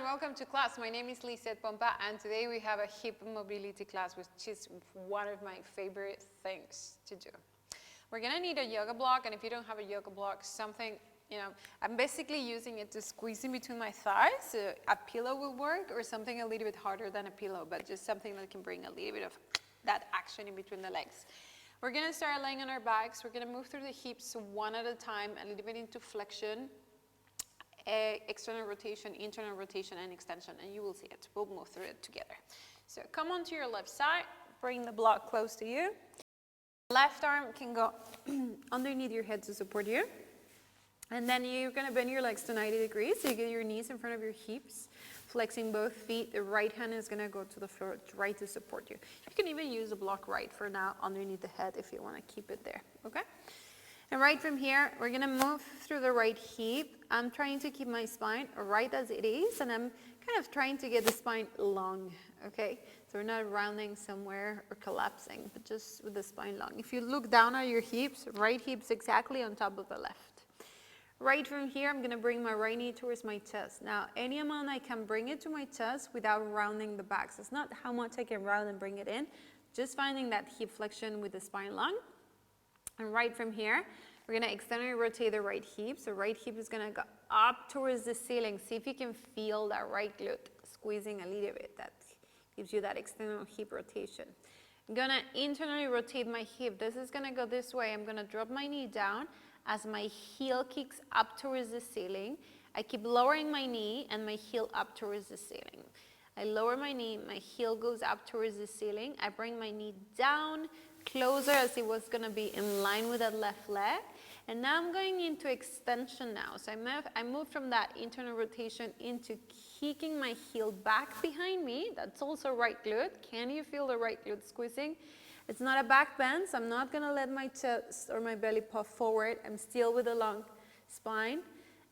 everyone, welcome to class. My name is Lizette Pompa, and today we have a hip mobility class, which is one of my favorite things to do. We're gonna need a yoga block, and if you don't have a yoga block, something, I'm basically using it to squeeze in between my thighs. So a pillow will work, or something a little bit harder than a pillow, but just something that can bring a little bit of that action in between the legs. We're gonna start laying on our backs. We're gonna move through the hips one at a time, a little bit into flexion, external rotation, internal rotation, and extension, and you will see it. We'll move through it together. So come onto your left side, bring the block close to you. Left arm can go underneath your head to support you. And then you're gonna bend your legs to 90 degrees, so you get your knees in front of your hips, flexing both feet. The right hand is gonna go to the floor, right to support you. You can even use the block right for now underneath the head if you wanna keep it there, okay? And right from here, we're gonna move through the right hip. I'm trying to keep my spine right as it is, and I'm kind of trying to get the spine long, okay? So we're not rounding somewhere or collapsing, but just with the spine long. If you look down at your hips, right hip's exactly on top of the left. Right from here, I'm gonna bring my right knee towards my chest. Now, any amount I can bring it to my chest without rounding the back. So it's not how much I can round and bring it in, just finding that hip flexion with the spine long. And right from here, we're gonna externally rotate the right hip. So right hip is gonna go up towards the ceiling. See if you can feel that right glute squeezing a little bit. That gives you that external hip rotation. I'm gonna internally rotate my hip. This is gonna go this way. I'm gonna drop my knee down as my heel kicks up towards the ceiling. I keep lowering my knee and my heel up towards the ceiling. I lower my knee, my heel goes up towards the ceiling. I bring my knee down, closer as it was gonna be in line with that left leg. And now I'm going into extension now. So I move from that internal rotation into kicking my heel back behind me. That's also right glute. Can you feel the right glute squeezing? It's not a back bend, so I'm not gonna let my chest or my belly puff forward. I'm still with a long spine.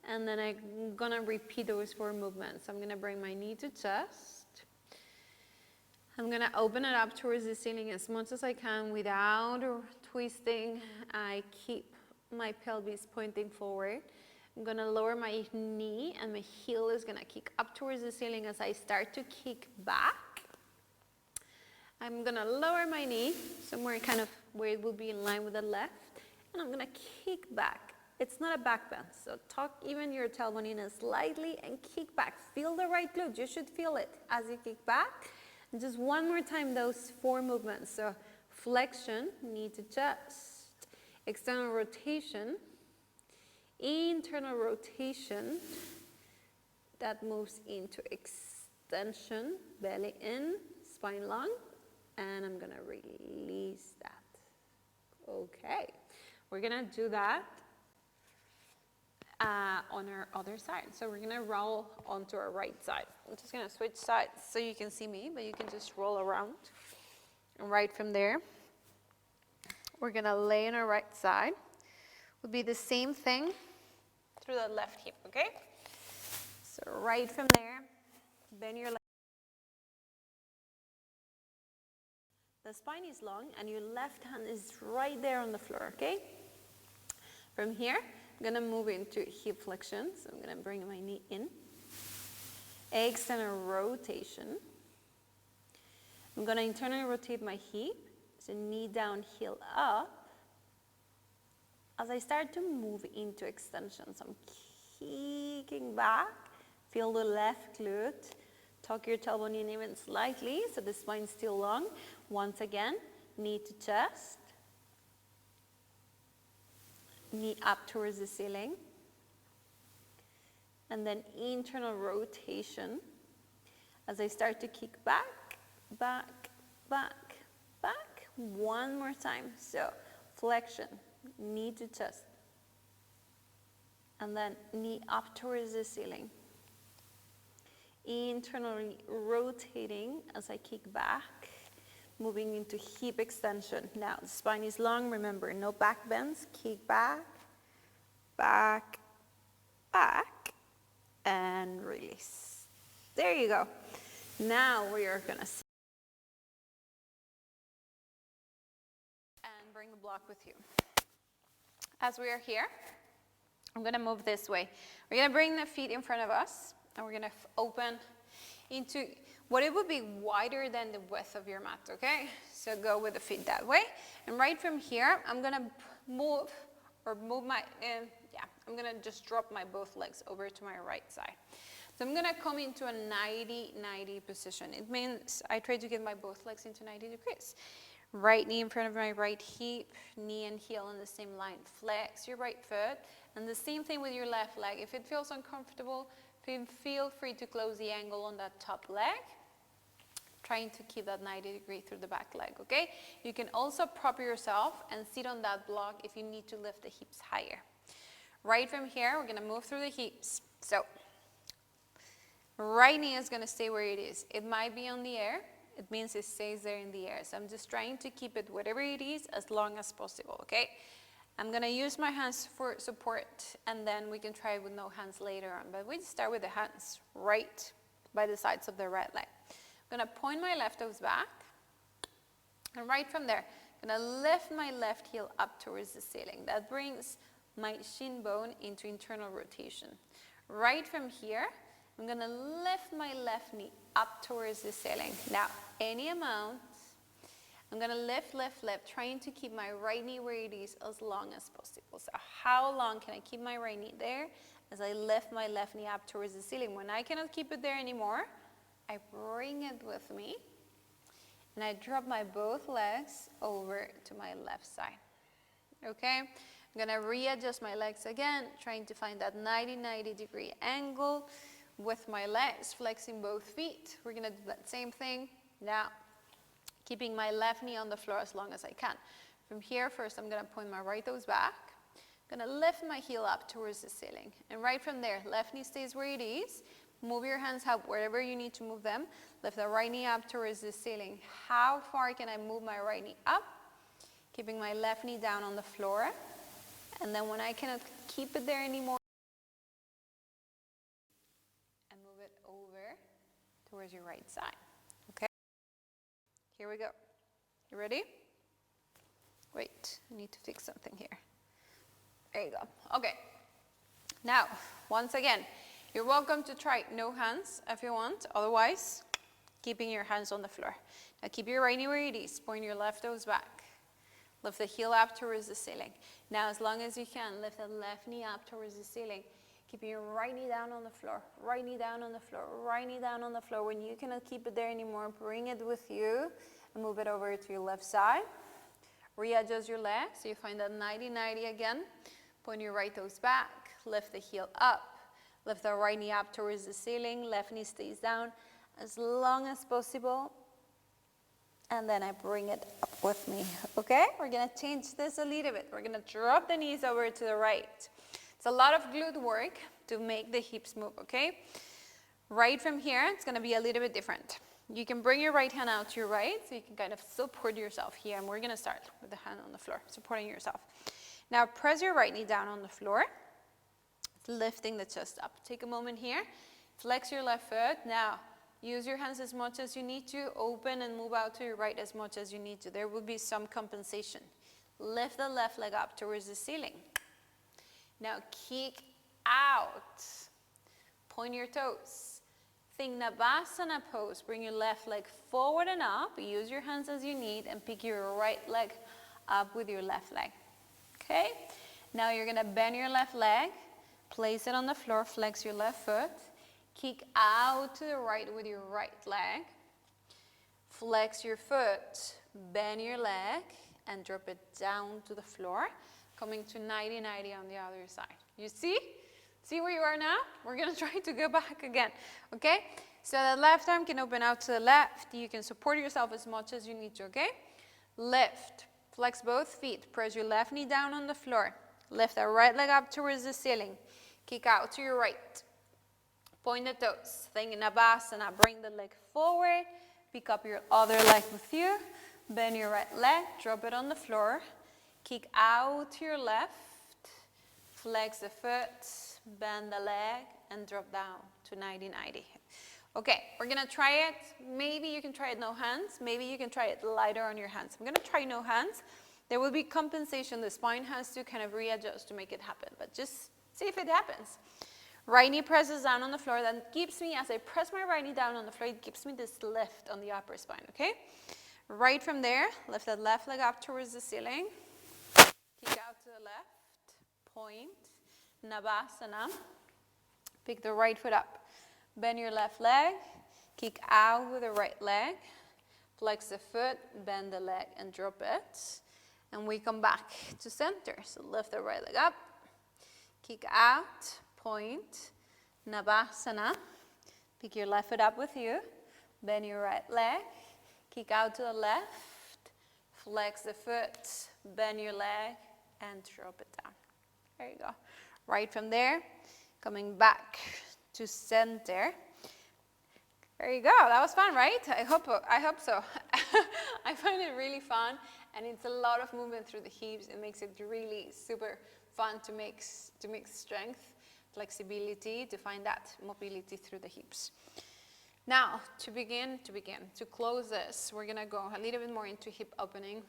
And then I'm gonna repeat those 4 movements. I'm gonna bring my knee to chest. I'm gonna open it up towards the ceiling as much as I can without twisting. I keep my pelvis pointing forward. I'm gonna lower my knee and my heel is gonna kick up towards the ceiling as I start to kick back. I'm gonna lower my knee somewhere kind of where it will be in line with the left, and I'm gonna kick back. It's not a back bend, so tuck even your tailbone in slightly and kick back. Feel the right glute, you should feel it as you kick back. And just one more time, those 4 movements. So flexion, knee to chest, external rotation, internal rotation, that moves into extension, belly in, spine long, and I'm gonna release that. Okay, we're gonna do that on our other side. So we're gonna roll onto our right side. I'm just gonna switch sides so you can see me, but you can just roll around. And right from there, we're gonna lay on our right side. Would be the same thing through the left hip, okay? So right from there, bend your leg. The spine is long and your left hand is right there on the floor, okay? From here, I'm gonna move into hip flexion. So I'm gonna bring my knee in. External rotation. I'm gonna internally rotate my hip. So knee down, heel up. As I start to move into extension, so I'm kicking back. Feel the left glute. Tuck your tailbone in even slightly so the spine's still long. Once again, knee to chest. Knee up towards the ceiling. And then internal rotation as I start to kick back, back, back, back. One more time. So flexion, knee to chest. And then knee up towards the ceiling. Internally rotating as I kick back. Moving into hip extension. Now, the spine is long. Remember, no back bends. Kick back, back, back, and release. There you go. Now we are going to sit and bring the block with you. As we are here, I'm going to move this way. We're going to bring the feet in front of us. And we're gonna open into what it would be wider than the width of your mat, okay? So go with the feet that way. And right from here, I'm gonna move my, I'm gonna just drop my both legs over to my right side. So I'm gonna come into a 90-90 position. It means I try to get my both legs into 90 degrees. Right knee in front of my right hip, knee and heel on the same line. Flex your right foot, and the same thing with your left leg. If it feels uncomfortable, feel free to close the angle on that top leg, trying to keep that 90 degree through the back leg, okay? You can also prop yourself and sit on that block if you need to lift the hips higher. Right from here, we're gonna move through the hips. So, right knee is gonna stay where it is. It might be on the air. It means it stays there in the air. So I'm just trying to keep it whatever it is as long as possible, okay? I'm gonna use my hands for support, and then we can try it with no hands later on. But we just start with the hands right by the sides of the right leg. I'm gonna point my left toes back, and right from there, I'm gonna lift my left heel up towards the ceiling. That brings my shin bone into internal rotation. Right from here, I'm gonna lift my left knee up towards the ceiling. Now, any amount, I'm gonna lift, trying to keep my right knee where it is as long as possible. So how long can I keep my right knee there as I lift my left knee up towards the ceiling? When I cannot keep it there anymore, I bring it with me, and I drop my both legs over to my left side, okay? I'm gonna readjust my legs again, trying to find that 90-90 degree angle with my legs, flexing both feet. We're gonna do that same thing now, keeping my left knee on the floor as long as I can. From here, first I'm gonna point my right toes back, I'm gonna lift my heel up towards the ceiling, and right from there, left knee stays where it is. Move your hands up wherever you need to move them. Lift the right knee up towards the ceiling. How far can I move my right knee up? Keeping my left knee down on the floor. And then when I cannot keep it there anymore, and move it over towards your right side. Okay? Here we go. You ready? Wait, I need to fix something here. There you go. Okay. Now, once again, you're welcome to try no hands if you want. Otherwise, keeping your hands on the floor. Now keep your right knee where it is. Point your left toes back. Lift the heel up towards the ceiling. Now, as long as you can, lift the left knee up towards the ceiling. Keeping your right knee down on the floor. Right knee down on the floor. Right knee down on the floor. When you cannot keep it there anymore, bring it with you and move it over to your left side. Readjust your legs so you find that 90-90 again. Point your right toes back. Lift the heel up. Lift the right knee up towards the ceiling. Left knee stays down as long as possible. And then I bring it up with me, okay? We're gonna change this a little bit. We're gonna drop the knees over to the right. It's a lot of glute work to make the hips move, okay? Right from here, it's gonna be a little bit different. You can bring your right hand out to your right, so you can kind of support yourself here. And we're gonna start with the hand on the floor, supporting yourself. Now press your right knee down on the floor. Lifting the chest up. Take a moment here. Flex your left foot. Now, use your hands as much as you need to. Open and move out to your right as much as you need to. There will be some compensation. Lift the left leg up towards the ceiling. Now, kick out. Point your toes. Think Navasana pose. Bring your left leg forward and up. Use your hands as you need and pick your right leg up with your left leg. Okay? Now, you're going to bend your left leg. Place it on the floor, flex your left foot, kick out to the right with your right leg, flex your foot, bend your leg, and drop it down to the floor, coming to 90-90 on the other side. You see? See where you are now? We're gonna try to go back again, okay? So the left arm can open out to the left. You can support yourself as much as you need to, okay? Lift, flex both feet, press your left knee down on the floor, lift the right leg up towards the ceiling. Kick out to your right. Point the toes. Think in Navasana. Bring the leg forward. Pick up your other leg with you. Bend your right leg. Drop it on the floor. Kick out to your left. Flex the foot. Bend the leg. And drop down to 90-90. Okay, we're going to try it. Maybe you can try it no hands. Maybe you can try it lighter on your hands. I'm going to try no hands. There will be compensation. The spine has to kind of readjust to make it happen. But just see if it happens. Right knee presses down on the floor. That gives me, as I press my right knee down on the floor, it gives me this lift on the upper spine, okay? Right from there, lift that left leg up towards the ceiling. Kick out to the left, point, Navasana. Pick the right foot up. Bend your left leg, kick out with the right leg. Flex the foot, bend the leg, and drop it. And we come back to center. So lift the right leg up, kick out, point, Navasana. Pick your left foot up with you. Bend your right leg, kick out to the left, flex the foot, bend your leg, and drop it down. There you go. Right from there, coming back to center. There you go. That was fun, right? I hope so. I find it really fun, and it's a lot of movement through the hips. It makes it really super fun to mix strength, flexibility, to find that mobility through the hips. Now, to close this, we're gonna go a little bit more into hip opening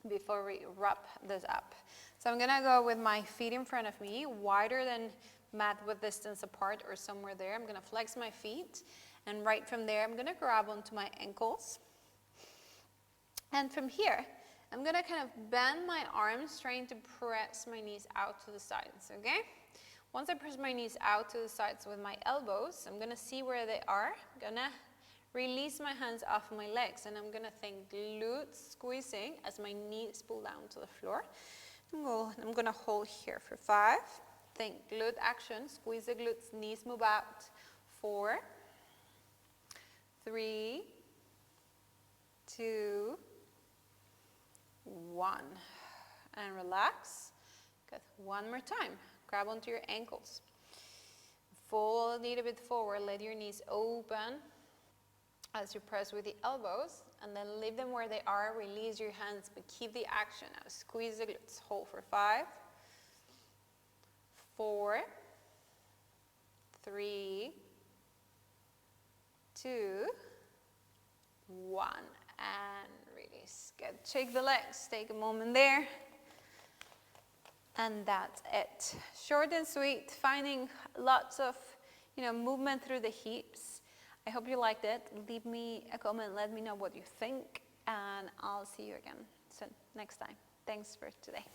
before we wrap this up. So I'm gonna go with my feet in front of me, wider than mat width distance apart or somewhere there. I'm gonna flex my feet, and right from there, I'm gonna grab onto my ankles. And from here, I'm gonna kind of bend my arms, trying to press my knees out to the sides, okay? Once I press my knees out to the sides with my elbows, I'm gonna see where they are. I'm gonna release my hands off my legs, and I'm gonna think glutes squeezing as my knees pull down to the floor. I'm gonna hold here for 5. Think glute action, squeeze the glutes, knees move out. 4, 3, 2, 1. And relax. Good. One more time. Grab onto your ankles. Fold a little bit forward. Let your knees open as you press with the elbows, and then leave them where they are. Release your hands, but keep the action. Now squeeze the glutes. Hold for 5, 4, 3, 2, 1, and release. Good. Shake the legs. Take a moment there. And that's it. Short and sweet, finding lots of, movement through the hips. I hope you liked it. Leave me a comment, let me know what you think, and I'll see you again soon, next time. Thanks for today.